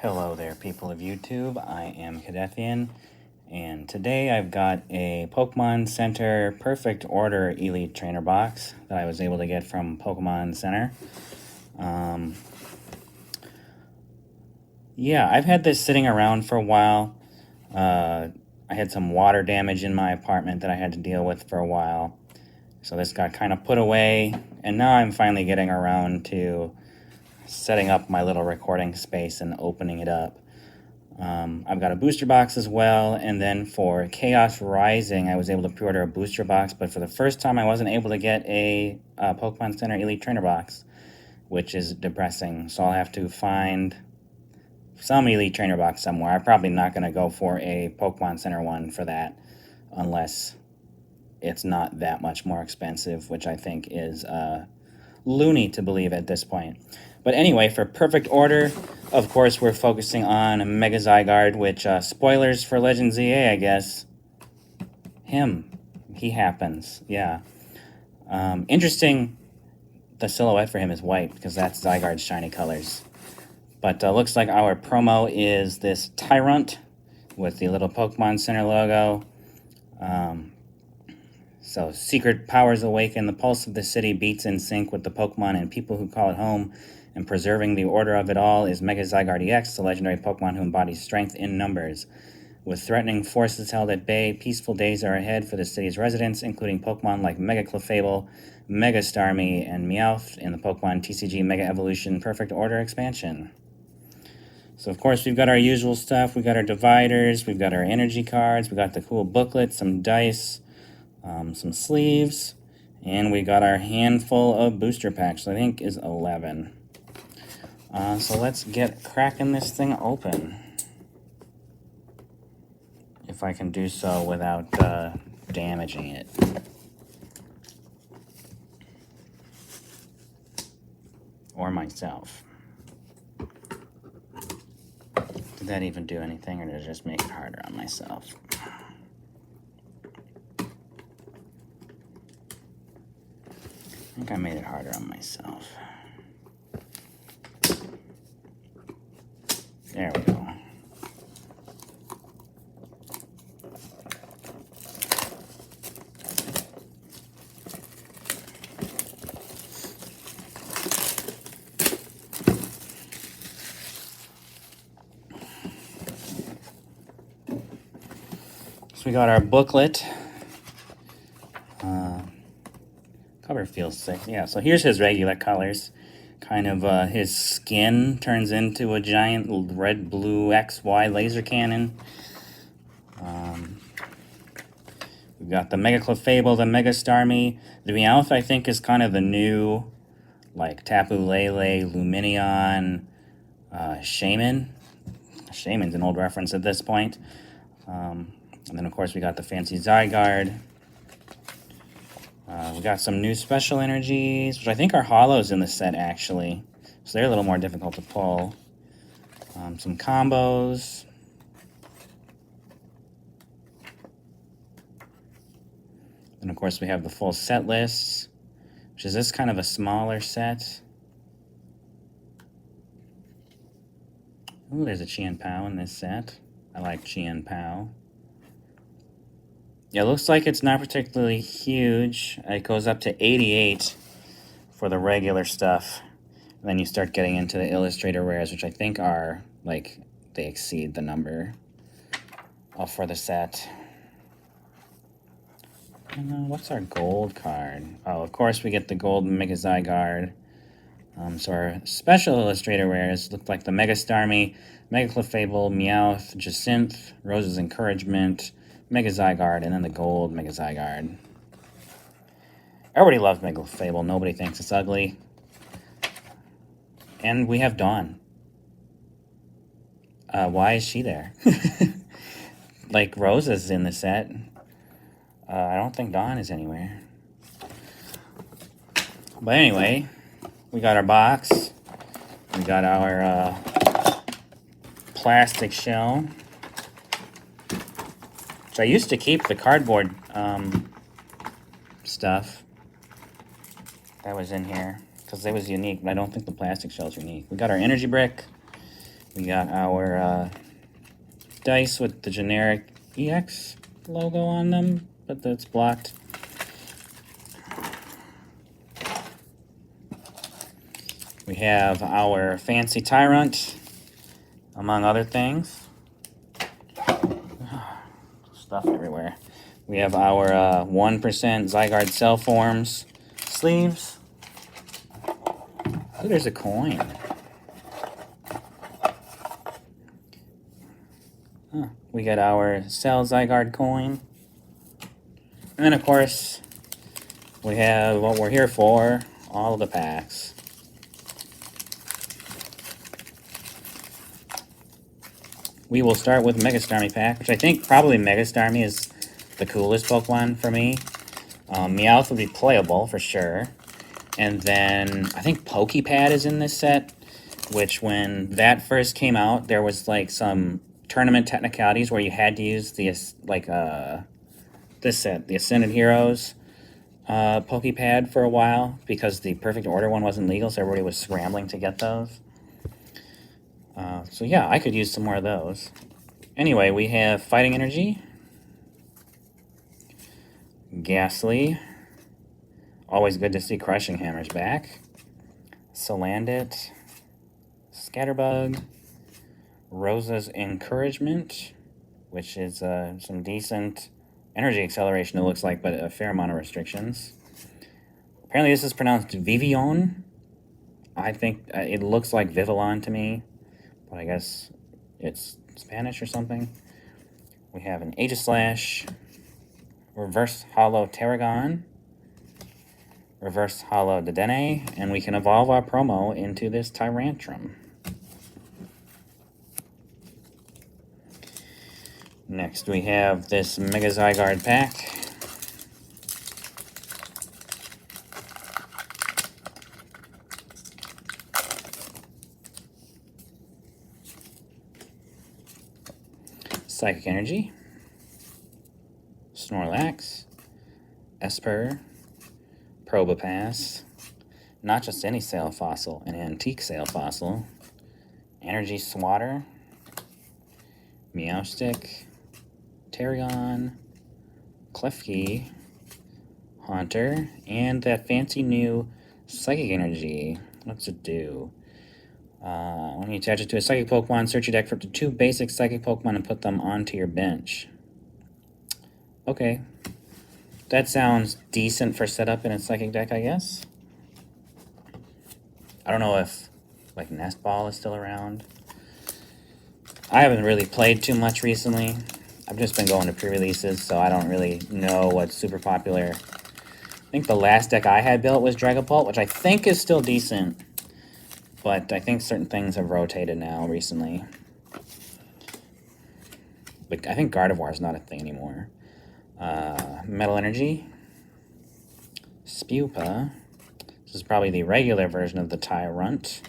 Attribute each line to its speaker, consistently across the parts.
Speaker 1: Hello there, people of YouTube. I am Cadethian, and today I've got a Pokemon Center Perfect Order Elite Trainer box that I was able to get from Pokemon Center. Yeah, I've had this sitting around for a while. I had some water damage in my apartment that I had to deal with for a while. So this got kind of put away, and now I'm finally getting around to setting up my little recording space and opening it up. I've got a booster box as well, and then for Chaos Rising, I was able to pre-order a booster box, but for the first time I wasn't able to get a Pokemon Center Elite Trainer box, which is depressing. So I'll have to find some Elite Trainer box somewhere. I'm probably not going to go for a Pokemon Center one for that, unless it's not that much more expensive, which I think is loony to believe at this point. But anyway, for Perfect Order, of course, we're focusing on Mega Zygarde, which, spoilers for Legend ZA, I guess. He happens, yeah. Interesting, the silhouette for him is white, because that's Zygarde's shiny colors. But looks like our promo is this Tyrant with the little Pokemon Center logo. So, secret powers awaken, the pulse of the city beats in sync with the Pokemon and people who call it home, and preserving the order of it all is Mega Zygarde EX, the legendary Pokemon who embodies strength in numbers. With threatening forces held at bay, peaceful days are ahead for the city's residents, including Pokemon like Mega Clefable, Mega Starmie, and Meowth in the Pokemon TCG Mega Evolution Perfect Order expansion. So, of course, we've got our usual stuff. We've got our dividers, we've got our energy cards, we've got the cool booklet, some dice, some sleeves, and we got our handful of booster packs, I think is 11. So let's get cracking this thing open. If I can do so without damaging it. Or myself. Did that even do anything, or did it just make it harder on myself? I think I made it harder on myself. There we go. So we got our booklet. Cover feels sick. Yeah, so here's his regular colors. Kind of his skin turns into a giant red, blue, XY laser cannon. We've got the Mega Clefable, the Mega Starmie. The Meowth, I think, is kind of the new, like, Tapu Lele, Lumineon, Shaman. Shaman's an old reference at this point. And then, of course, we got the fancy Zygarde. We got some new special energies, which I think are hollows in the set, actually. So they're a little more difficult to pull. Some combos. And, of course, we have the full set list, which is this kind of a smaller set. Ooh, there's a Chien-Pao in this set. I like Chien-Pao. Yeah, it looks like it's not particularly huge. It goes up to 88 for the regular stuff. And then you start getting into the Illustrator rares, which I think are, like, they exceed the number for the set. And, what's our gold card? Oh, of course we get the gold Mega Zygarde. So our special Illustrator rares look like the Mega Starmie, Mega Clefable, Meowth, Jacynth, Rose's Encouragement, Mega Zygarde, and then the gold Mega Zygarde. Everybody loves Mega Clefable. Nobody thinks it's ugly. And we have Dawn. Why is she there? Like, Rose is in the set. I don't think Dawn is anywhere. But anyway, we got our box. We got our plastic shell. I used to keep the cardboard stuff that was in here because it was unique, but I don't think the plastic shell's unique. We got our energy brick. We got our dice with the generic EX logo on them, but that's blocked. We have our fancy Tyrant, among other things. Stuff everywhere. We have our 1% Zygarde Cell Forms sleeves. Oh, there's a coin. Huh. We got our Cell Zygarde coin. And then, of course, we have what we're here for, all of the packs. We will start with Mega Starmie pack, which I think probably Mega Starmie is the coolest Pokemon for me. Meowth would be playable for sure. And then I think Pokepad is in this set, which when that first came out, there was like some tournament technicalities where you had to use the, this set, the Ascended Heroes Pokepad for a while because the Perfect Order one wasn't legal, so everybody was scrambling to get those. So yeah, I could use some more of those. Anyway, we have Fighting Energy, Ghastly, always good to see Crushing Hammers back, Salandit, Scatterbug, Rosa's Encouragement, which is some decent energy acceleration it looks like, but a fair amount of restrictions. Apparently this is pronounced Vivion. I think it looks like Vivillon to me, but I guess it's Spanish or something. We have an Aegislash, Reverse Hollow Tarragon, Reverse Hollow Dedenne, and we can evolve our promo into this Tyrantrum. Next we have this Mega Zygarde pack. Psychic Energy, Snorlax, Esper, Probopass, not just any sail fossil, an antique sail fossil, Energy Swatter, Meowstic, Tarragon, Klefki, Haunter, and that fancy new Psychic Energy. What's it do? When you attach it to a Psychic Pokemon, search your deck for up to 2 basic Psychic Pokemon and put them onto your bench. Okay. That sounds decent for setup in a Psychic deck, I guess. I don't know if, like, Nest Ball is still around. I haven't really played too much recently. I've just been going to pre-releases, so I don't really know what's super popular. I think the last deck I had built was Dragapult, which I think is still decent. But I think certain things have rotated now recently. But I think Gardevoir is not a thing anymore. Metal Energy. Spupa. This is probably the regular version of the Tyrant.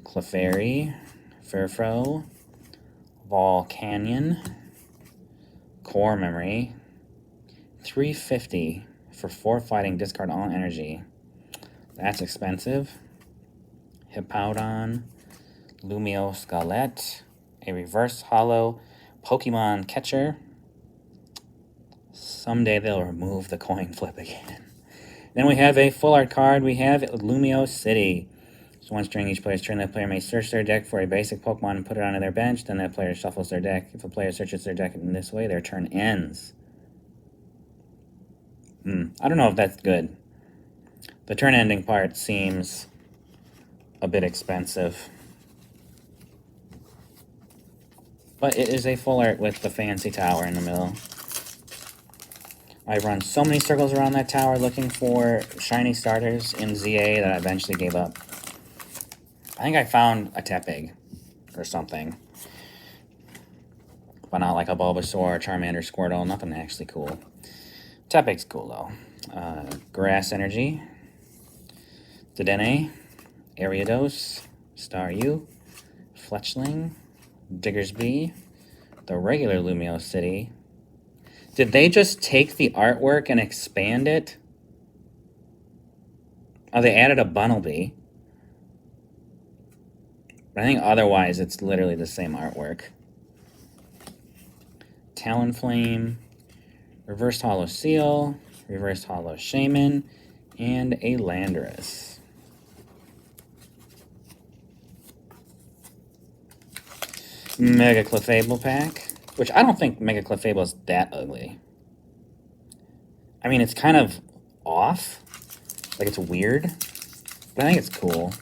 Speaker 1: Clefairy. Furfrou. Volcanion. Core Memory. 350 for 4 fighting, discard all energy. That's expensive. Hippowdon, Lumio Scarlet, a reverse hollow Pokemon catcher. Someday they'll remove the coin flip again. Then we have a full art card. We have Lumio City. So once during each player's turn, that player may search their deck for a basic Pokemon and put it onto their bench. Then that player shuffles their deck. If a player searches their deck in this way, their turn ends. I don't know if that's good. The turn ending part seems a bit expensive. But it is a full art with the fancy tower in the middle. I run so many circles around that tower looking for shiny starters in ZA that I eventually gave up. I think I found a Tepig or something. But not like a Bulbasaur, Charmander, Squirtle, nothing actually cool. Tepig's cool though. Grass Energy, Dedenne, Ariados, Staryu, Fletchling, Diggersby, the regular Lumio City. Did they just take the artwork and expand it? Oh, they added a Bunnelby. But I think otherwise it's literally the same artwork. Talonflame, Reversed Hollow Seal, Reversed Hollow Shaman, and a Landorus. Mega Clefable pack, which I don't think Mega Clefable is that ugly. I mean, it's kind of off. Like, it's weird. But I think it's cool.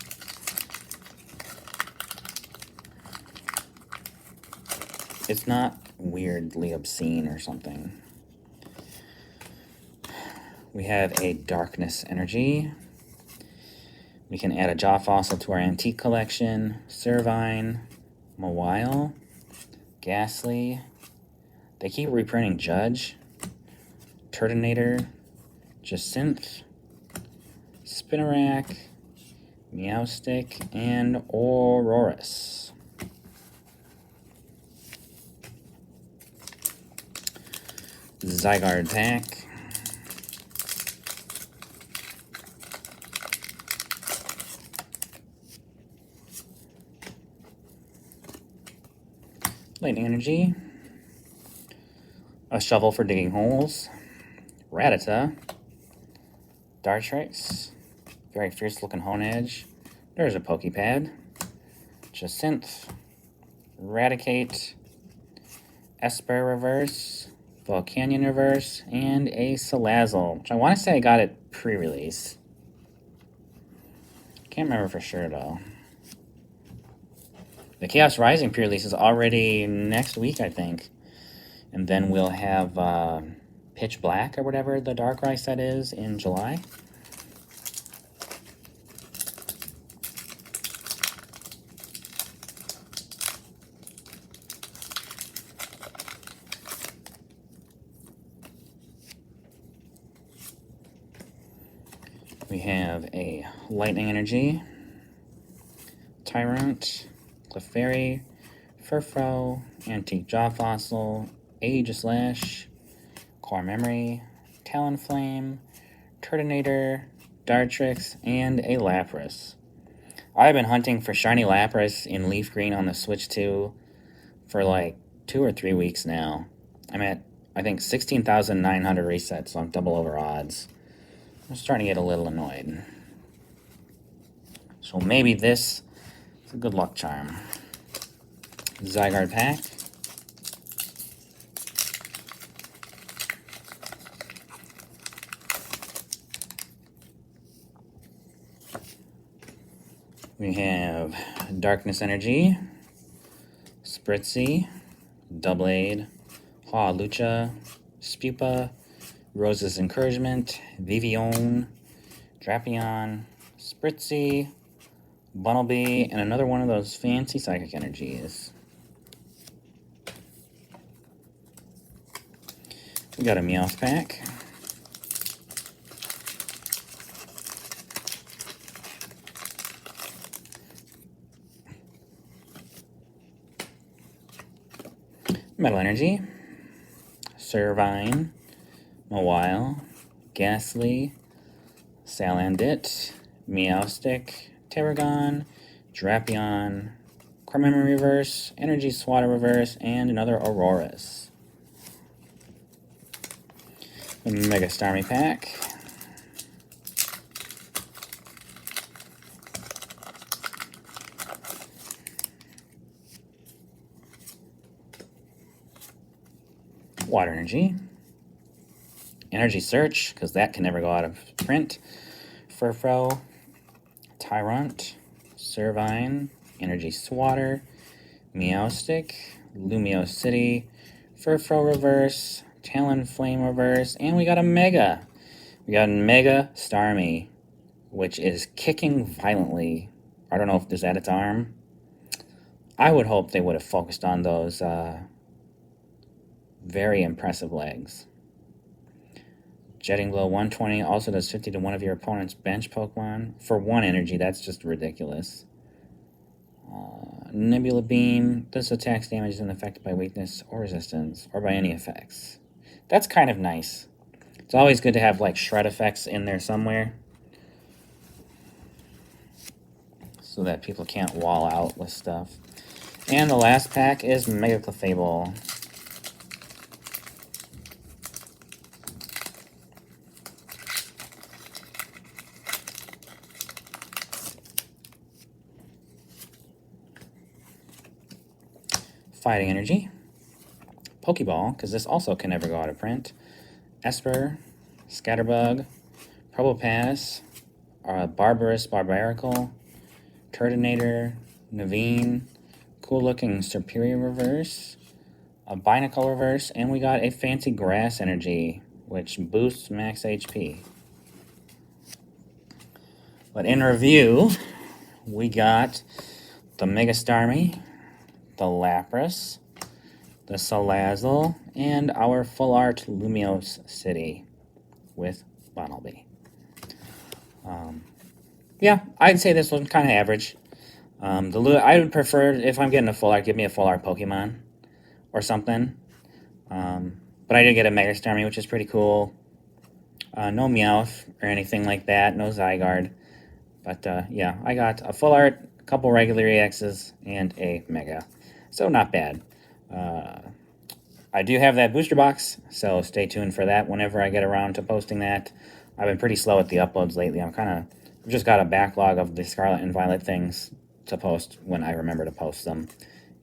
Speaker 1: It's not weirdly obscene or something. We have a Darkness Energy. We can add a Jaw Fossil to our Antique Collection. Servine, Mawile, Ghastly. They keep reprinting Judge, Turtonator, Jacynth, Spinarak, Meowstic, and Aurorus. Zygarde pack. Lightning Energy. A Shovel for digging holes. Rattata. Dartrix. Very fierce looking Honedge. There's a Pokepad. Jacynth. Eradicate. Esper Reverse. Volcanion Reverse. And a Salazzle, which I want to say I got it pre-release. Can't remember for sure though. The Chaos Rising pre-release is already next week, I think. And then we'll have Pitch Black or whatever the Darkrai set is in July. We have a Lightning Energy, Tyrant, Clefairy, Furfrou, Antique Jaw Fossil, Aegislash, Core Memory, Talonflame, Turtonator, Dartrix, and a Lapras. I've been hunting for shiny Lapras in Leaf Green on the Switch 2 for like 2 or 3 weeks now. I'm at, I think, 16,900 resets, so I'm double over odds. I'm starting to get a little annoyed. So maybe this is a good luck charm. Zygarde pack. We have Darkness Energy, Spritzy, Doublade, Hawlucha, Spupa, Rose's Encouragement, Vivione, Drapion, Spritzy, Bunnelby, and another one of those fancy Psychic Energies. We got a Meowth pack. Metal Energy, Servine, Mawile, Ghastly, Salandit, Meowstic, Terragon, Drapion, Core Memory Reverse, Energy Swatter Reverse, and another Aurorus. The Mega Starmie pack. Water Energy. Energy Search, because that can never go out of print. Furfrou, Tyrant, Servine, Energy Swatter, Meowstic, Lumio City, Furfrou Reverse, Talonflame Reverse, and we got a Mega. We got a Mega Starmie, which is kicking violently. I don't know if is that its arm. I would hope they would have focused on those very impressive legs. Jetting Blow 120 also does 50 to one of your opponent's bench Pokemon. For 1 energy, that's just ridiculous. Nebula Beam. This attacks damage isn't affected by weakness or resistance, or by any effects. That's kind of nice. It's always good to have, like, shred effects in there somewhere. so that people can't wall out with stuff. And the last pack is Mega Clefable. Fighting Energy. Pokeball, because this also can never go out of print. Esper, Scatterbug, Probopass, Barbarous Barbarical, Turtonator, Naveen, cool looking Superior Reverse, a Binacle Reverse, and we got a fancy Grass Energy, which boosts max HP. But in review, we got the Mega Starmie, the Lapras, the Salazzle, and our Full Art Lumiose City with Bunnelby. Yeah, I'd say this one's kind of average. I would prefer, if I'm getting a Full Art, give me a Full Art Pokemon or something. But I did get a Mega Starmie, which is pretty cool. No Meowth or anything like that, no Zygarde. But yeah, I got a Full Art, a couple regular EXs, and a Mega. So not bad. I do have that booster box, so stay tuned for that whenever I get around to posting that. I've been pretty slow at the uploads lately. I've just got a backlog of the Scarlet and Violet things to post when I remember to post them.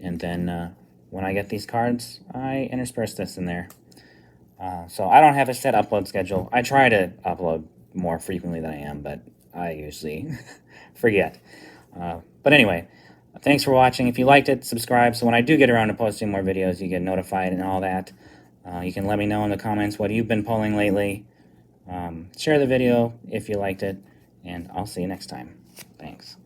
Speaker 1: And then when I get these cards, I intersperse this in there. So I don't have a set upload schedule. I try to upload more frequently than I am, but I usually forget. But anyway, thanks for watching. If you liked it, subscribe so when I do get around to posting more videos, you get notified and all that. You can let me know in the comments what you've been pulling lately. Share the video if you liked it, and I'll see you next time. Thanks.